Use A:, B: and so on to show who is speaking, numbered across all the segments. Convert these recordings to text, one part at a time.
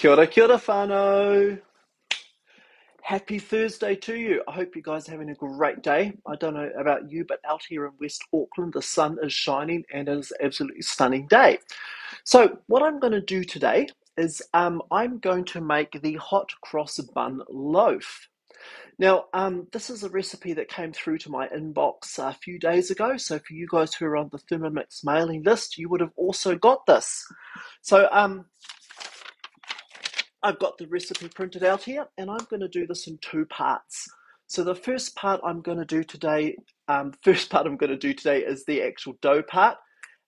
A: Kia ora whānau. Happy Thursday to you. I hope you guys are having a great day. I don't know about you, but out here in West Auckland, the sun is shining and it is an absolutely stunning day. So what I'm going to do today is I'm going to make the hot cross bun loaf. Now, this is a recipe that came through to my inbox a few days ago. So for you guys who are on the Thermomix mailing list, you would have also got this. So I've got the recipe printed out here, and I'm going to do this in two parts. So the first part I'm going to do today, is the actual dough part,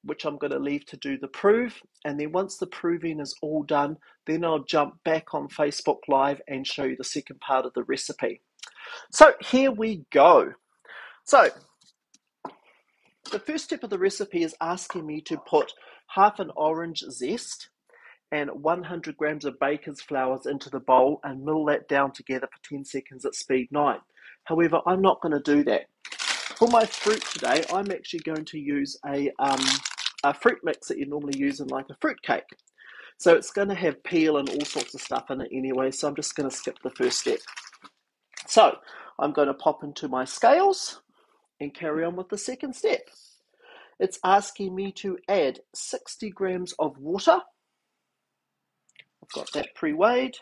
A: which I'm going to leave to do the prove. And then once the proving is all done, then I'll jump back on Facebook Live and show you the second part of the recipe. So here we go. So the first step of the recipe is asking me to put half an orange zest and 100 grams of baker's flours into the bowl and mill that down together for 10 seconds at speed 9. However, I'm not going to do that. For my fruit today, I'm actually going to use a fruit mix that you normally use in like a fruit cake. So it's going to have peel and all sorts of stuff in it anyway, so I'm just going to skip the first step. So I'm going to pop into my scales and carry on with the second step. It's asking me to add 60 grams of water. I've got that pre-weighed.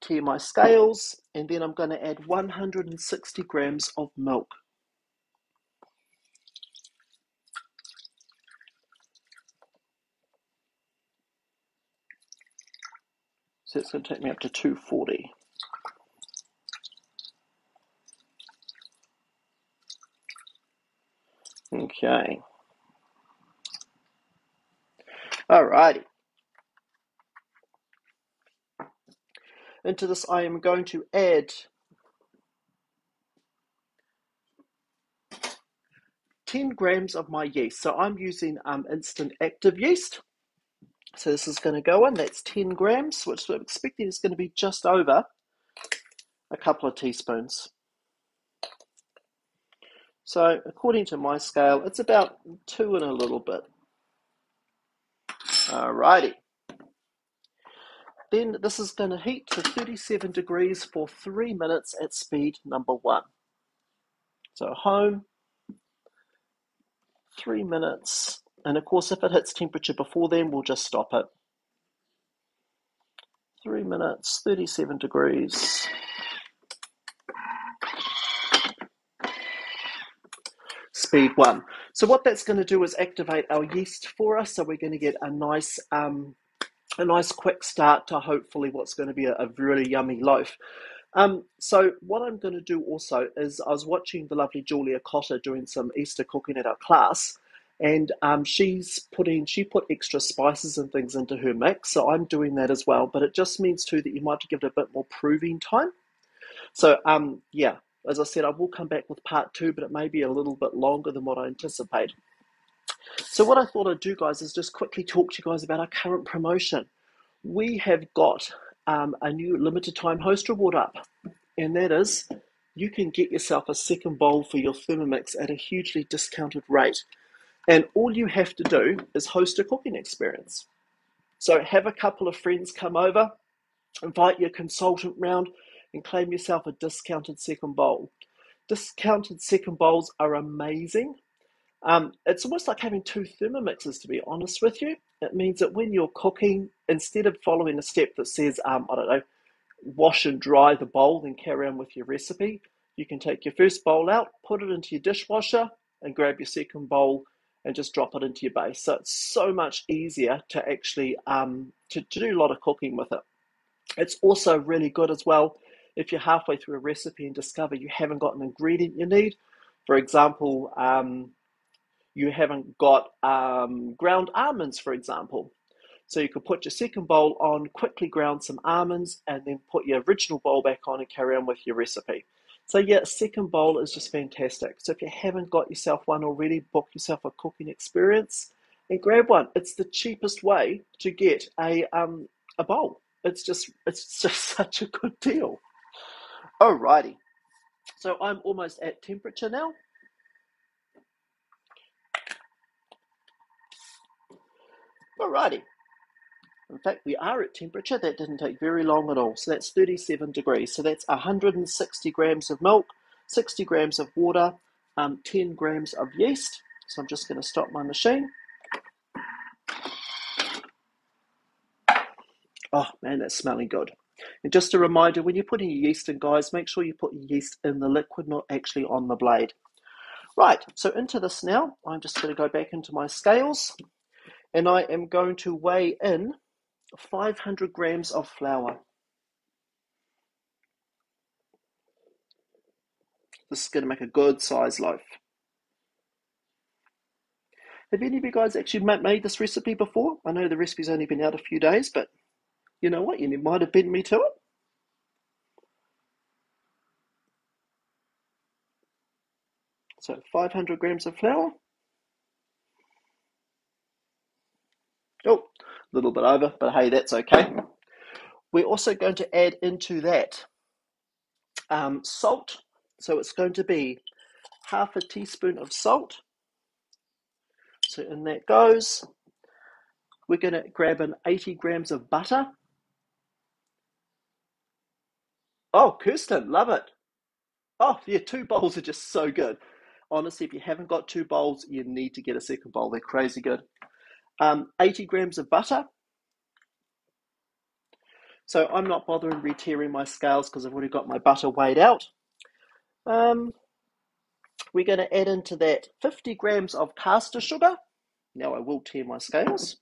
A: Clear my scales, and then I'm going to add 160 grams of milk. So it's going to take me up to 240. Okay. Alrighty. Into this I am going to add 10 grams of my yeast. So I'm using instant active yeast. So this is going to go in. That's 10 grams, which I'm expecting is going to be just over a couple of teaspoons. So according to my scale, it's about 2 and a little bit. Alrighty. Then this is going to heat to 37 degrees for 3 minutes at speed number 1. So home, 3 minutes. And of course, if it hits temperature before then, we'll just stop it. 3 minutes, 37 degrees. Speed 1. So what that's going to do is activate our yeast for us. So we're going to get a nice quick start to hopefully what's going to be a really yummy loaf. So what I'm going to do also is I was watching the lovely Julia Cotter doing some Easter cooking at our class, and she put extra spices and things into her mix. So I'm doing that as well, but it just means too that you might have to give it a bit more proving time. So yeah, as I said, I will come back with part 2, but it may be a little bit longer than what I anticipate. So what I thought I'd do, guys, is just quickly talk to you guys about our current promotion. We have got a new limited time host reward up, and that is you can get yourself a second bowl for your Thermomix at a hugely discounted rate. And all you have to do is host a cooking experience. So have a couple of friends come over, invite your consultant round, and claim yourself a discounted second bowl. Discounted second bowls are amazing. It's almost like having 2 Thermomixes, to be honest with you. It means that when you're cooking, instead of following a step that says, wash and dry the bowl, then carry on with your recipe, you can take your first bowl out, put it into your dishwasher, and grab your second bowl and just drop it into your base. So it's so much easier to actually to do a lot of cooking with it. It's also really good as well if you're halfway through a recipe and discover you haven't got an ingredient you need. For example, you haven't got ground almonds, for example. So you could put your second bowl on, quickly ground some almonds, and then put your original bowl back on and carry on with your recipe. So yeah, second bowl is just fantastic. So if you haven't got yourself one already, book yourself a cooking experience and grab one. It's the cheapest way to get a bowl. It's just such a good deal. Alrighty. So I'm almost at temperature now. Alrighty. In fact, we are at temperature. That didn't take very long at all. So that's 37 degrees. So that's 160 grams of milk, 60 grams of water, 10 grams of yeast. So I'm just going to stop my machine. Oh man, that's smelling good. And just a reminder, when you're putting your yeast in, guys, make sure you put your yeast in the liquid, not actually on the blade. Right, so into this now, I'm just going to go back into my scales, and I am going to weigh in 500 grams of flour. This is going to make a good size loaf. Have any of you guys actually made this recipe before? I know the recipe's only been out a few days, but you know what? You might have beat me to it. So 500 grams of flour. Oh, a little bit over, but hey, that's okay. We're also going to add into that salt. So it's going to be half a teaspoon of salt. So in that goes. We're going to grab an 80 grams of butter. Oh, Kirsten, love it. Oh, yeah, 2 bowls are just so good. Honestly, if you haven't got 2 bowls, you need to get a second bowl. They're crazy good. 80 grams of butter. So I'm not bothering re-tearing my scales because I've already got my butter weighed out. We're going to add into that 50 grams of caster sugar. Now I will tear my scales.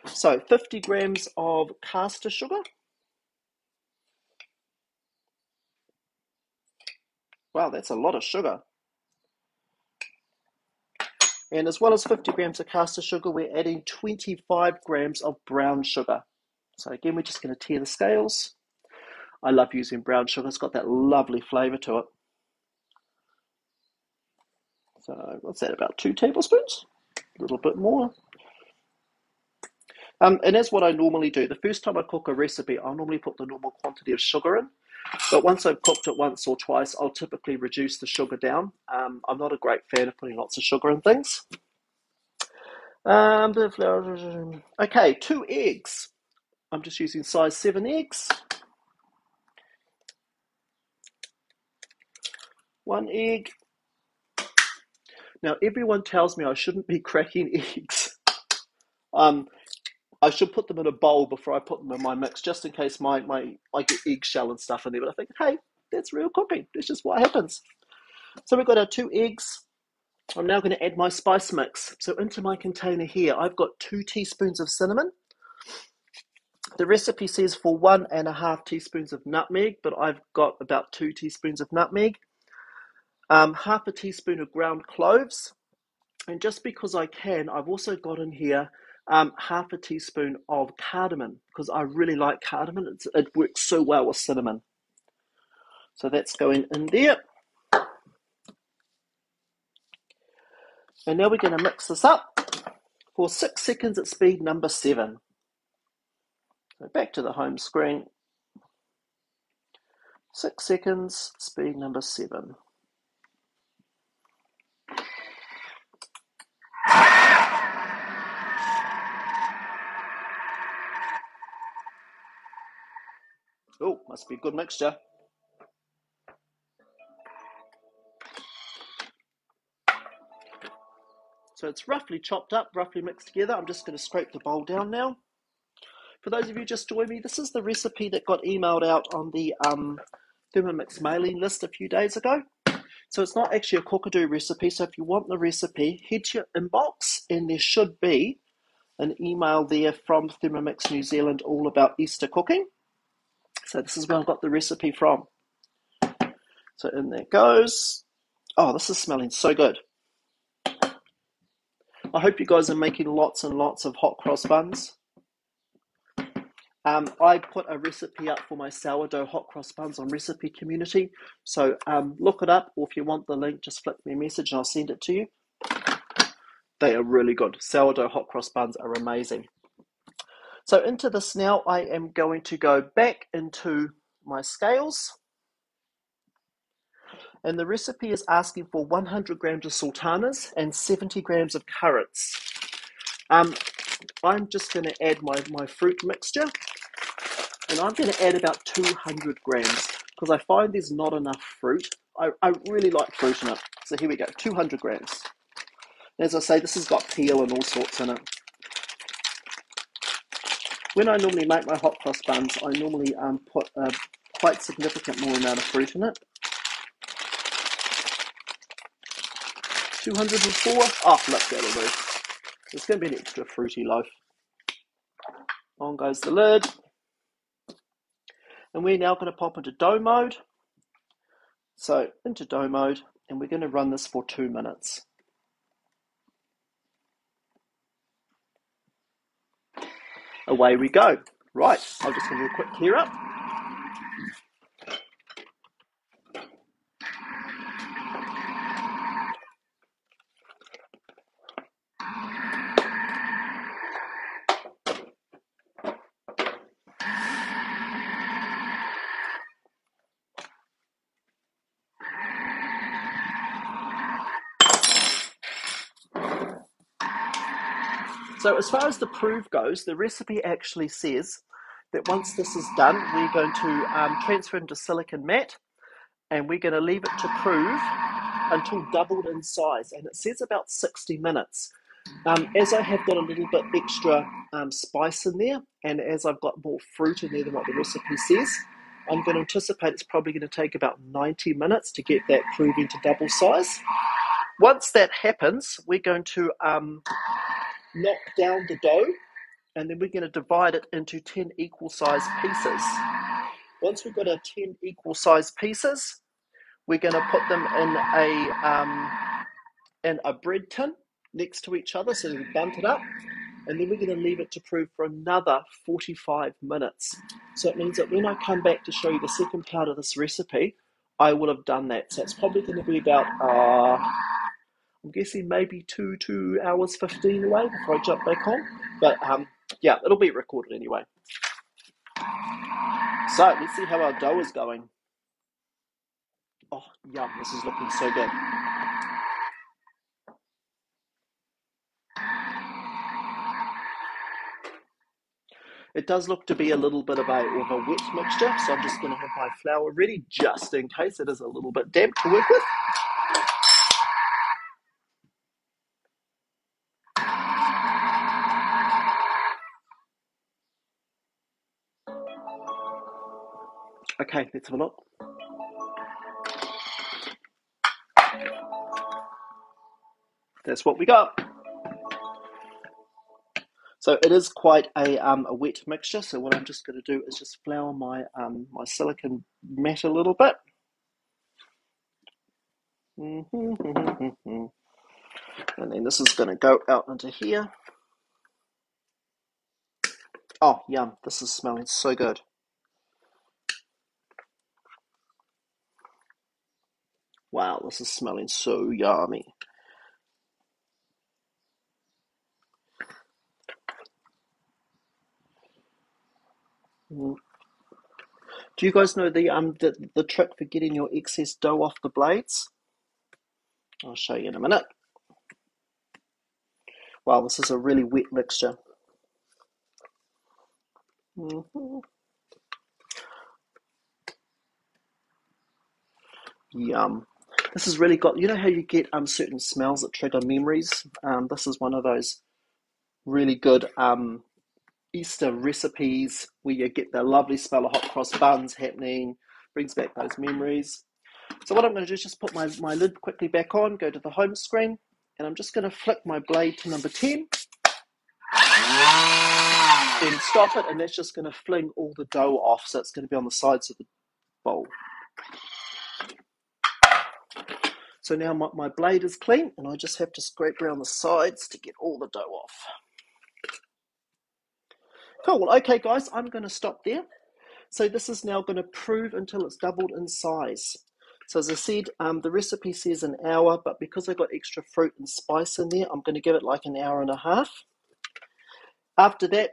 A: So 50 grams of caster sugar. Wow, that's a lot of sugar. And as well as 50 grams of caster sugar, we're adding 25 grams of brown sugar. So again, we're just going to tear the scales. I love using brown sugar. It's got that lovely flavour to it. So what's that, about 2 tablespoons? A little bit more. And that's what I normally do. The first time I cook a recipe, I'll normally put the normal quantity of sugar in. But once I've cooked it once or twice, I'll typically reduce the sugar down. I'm not a great fan of putting lots of sugar in things. Okay, 2 eggs. I'm just using size 7 eggs. 1 egg. Now, everyone tells me I shouldn't be cracking eggs. I should put them in a bowl before I put them in my mix, just in case I get eggshell and stuff in there. But I think, hey, that's real cooking. That's just what happens. So we've got our 2 eggs. I'm now going to add my spice mix. So into my container here, I've got 2 teaspoons of cinnamon. The recipe says for 1.5 teaspoons of nutmeg, but I've got about 2 teaspoons of nutmeg. Half a teaspoon of ground cloves. And just because I can, I've also got in here half a teaspoon of cardamom, because I really like cardamom. It works so well with cinnamon. So that's going in there. And now we're going to mix this up for 6 seconds at speed number 7. So back to the home screen. 6 seconds, speed number 7. Oh, must be a good mixture. So it's roughly chopped up, roughly mixed together. I'm just going to scrape the bowl down now. For those of you just joined me, this is the recipe that got emailed out on the Thermomix mailing list a few days ago. So it's not actually a cockadoo recipe. So if you want the recipe, head to your inbox and there should be an email there from Thermomix New Zealand all about Easter cooking. So this is where I got the recipe from. So in there goes. Oh, this is smelling so good. I hope you guys are making lots and lots of hot cross buns. I put a recipe up for my sourdough hot cross buns on Recipe Community. So look it up, or if you want the link, just flick me a message and I'll send it to you. They are really good. Sourdough hot cross buns are amazing. So into this now, I am going to go back into my scales. And the recipe is asking for 100 grams of sultanas and 70 grams of currants. I'm just going to add my fruit mixture, and I'm going to add about 200 grams because I find there's not enough fruit. I really like fruit in it. So here we go, 200 grams. As I say, this has got peel and all sorts in it. When I normally make my hot cross buns, I normally put a quite significant more amount of fruit in it. 204. Oh, look, that'll do. It's going to be an extra fruity loaf. On goes the lid. And we're now going to pop into dough mode. So into dough mode, and we're going to run this for 2 minutes. Away we go. Right, I'll just give you a quick clear up. So as far as the proof goes, the recipe actually says that once this is done, we're going to transfer into silicon mat, and we're going to leave it to prove until doubled in size, and it says about 60 minutes. As I have got a little bit extra spice in there, and as I've got more fruit in there than what the recipe says, I'm going to anticipate it's probably going to take about 90 minutes to get that proving to double size. Once that happens, we're going to knock down the dough, and then we're going to divide it into 10 equal size pieces. Once we've got our 10 equal size pieces, we're going to put them in a bread tin next to each other, so we bunt it up, and then we're going to leave it to prove for another 45 minutes. So it means that when I come back to show you the second part of this recipe, I will have done that. So it's probably going to be about I'm guessing maybe 2 hours 15 away before I jump back on. But yeah, it'll be recorded anyway. So let's see how our dough is going. Oh, yum, this is looking so good. It does look to be a little bit of a wet mixture, so I'm just going to have my flour ready just in case it is a little bit damp to work with. Okay, let's have a look. That's what we got. So it is quite a wet mixture. So what I'm just going to do is just flour my my silicon mat a little bit. And then this is going to go out into here. Oh, yum! This is smelling so good. Wow, this is smelling so yummy. Do you guys know the trick for getting your excess dough off the blades? I'll show you in a minute. Wow, this is a really wet mixture. Yum. This has really got, you know how you get certain smells that trigger memories? This is one of those really good Easter recipes where you get the lovely smell of hot cross buns happening, brings back those memories. So what I'm going to do is just put my lid quickly back on, go to the home screen, and I'm just going to flick my blade to number 10, then stop it, and that's just going to fling all the dough off, so it's going to be on the sides of the bowl. So now my blade is clean, and I just have to scrape around the sides to get all the dough off. Cool, well, okay guys, I'm going to stop there. So this is now going to prove until it's doubled in size. So as I said, the recipe says an hour, but because I got extra fruit and spice in there, I'm going to give it like an hour and a half. After that,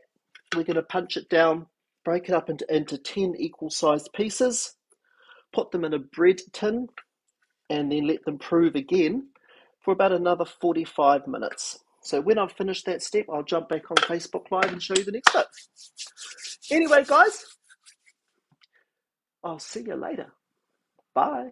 A: we're going to punch it down, break it up into 10 equal sized pieces, put them in a bread tin, and then let them prove again for about another 45 minutes. So when I've finished that step, I'll jump back on Facebook Live and show you the next bit. Anyway, guys, I'll see you later. Bye.